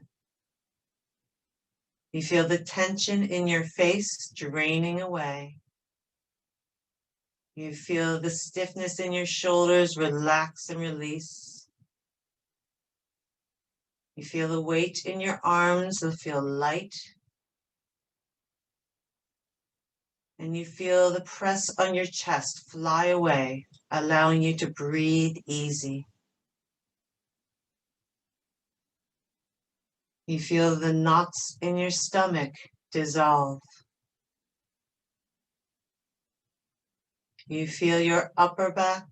Speaker 4: You feel the tension in your face draining away. You feel the stiffness in your shoulders relax and release. You feel the weight in your arms will feel light. And you feel the press on your chest fly away, allowing you to breathe easy. You feel the knots in your stomach dissolve. You feel your upper back,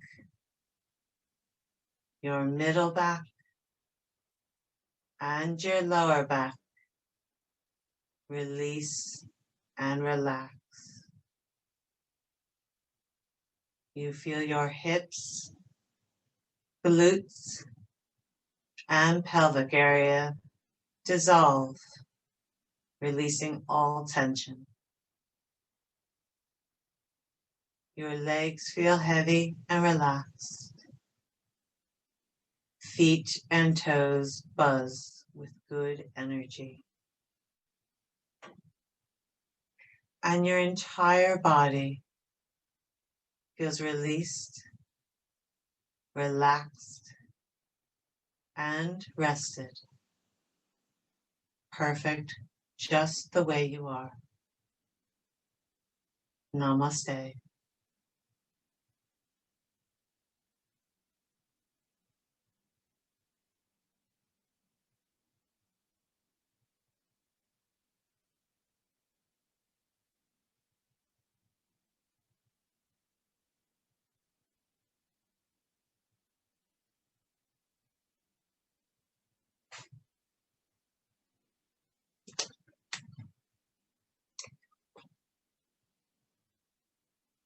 Speaker 4: your middle back, and your lower back release and relax. You feel your hips, glutes, and pelvic area dissolve, releasing all tension. Your legs feel heavy and relaxed. Feet and toes buzz with good energy. And your entire body feels released, relaxed, and rested. Perfect, just the way you are. Namaste.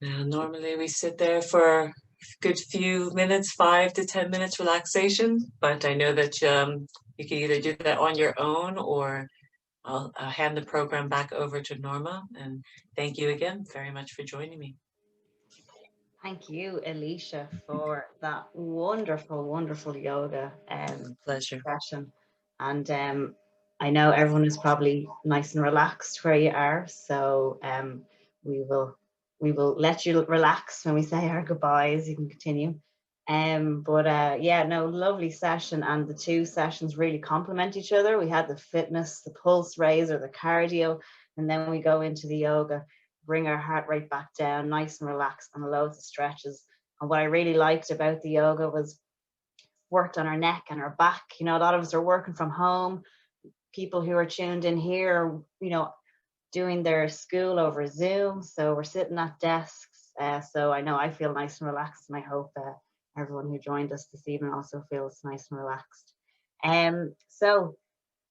Speaker 4: Now, normally we sit there for a good few minutes, 5 to 10 minutes relaxation, but I know that you can either do that on your own or I'll hand the program back over to Norma. And thank you again very much for joining me.
Speaker 1: Thank you, Alicia, for that wonderful, wonderful yoga
Speaker 4: Pleasure.
Speaker 1: session. And I know everyone is probably nice and relaxed where you are, so we will let you relax when we say our goodbyes. You can continue. Yeah, no, lovely session, and the two sessions really complement each other. We had the fitness, the pulse raiser, the cardio, and then we go into the yoga, bring our heart rate back down, nice and relaxed, and loads of stretches. And what I really liked about the yoga was worked on our neck and our back. You know, a lot of us are working from home. People who are tuned in here, you know, doing their school over Zoom. So we're sitting at desks. So I know I feel nice and relaxed, and I hope everyone who joined us this evening also feels nice and relaxed.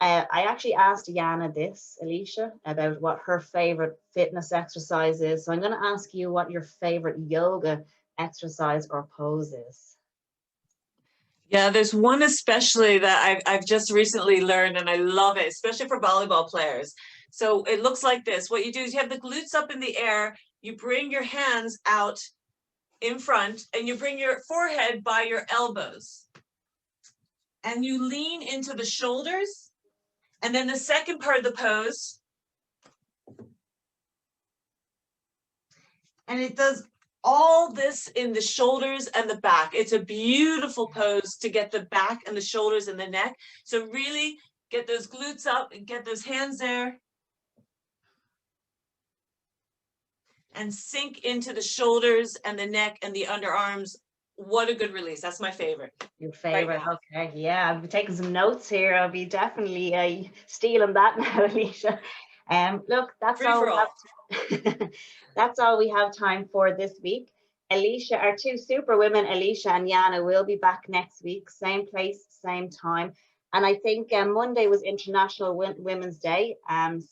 Speaker 1: I actually asked Jana this, Alicia, about what her favorite fitness exercise is. So I'm going to ask you what your favorite yoga exercise or pose is.
Speaker 4: Yeah, there's one especially that I've just recently learned, and I love it, especially for volleyball players. So it looks like this. What you do is you have the glutes up in the air, you bring your hands out in front, and you bring your forehead by your elbows. And you lean into the shoulders. And then the second part of the pose, and it does all this in the shoulders and the back. It's a beautiful pose to get the back and the shoulders and the neck. So really get those glutes up and get those hands there. And sink into the shoulders and the neck and the underarms. What a good release. That's my favorite.
Speaker 1: Your favorite, right. Okay. Yeah, I've been taking some notes here. I'll be definitely stealing that now, Alicia. Look, that's all. That's all we have time for this week. Alicia, our two super women, Alicia and Jana, will be back next week, same place, same time. And I think Monday was International Women's Day.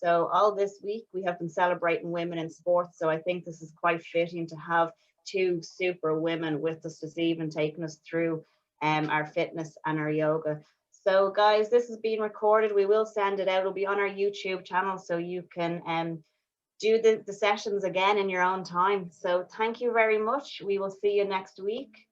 Speaker 1: So all this week we have been celebrating women in sports. So I think this is quite fitting to have two super women with us this evening, taking us through our fitness and our yoga. So guys, this is being recorded. We will send it out. It'll be on our YouTube channel, so you can do the sessions again in your own time. So thank you very much. We will see you next week.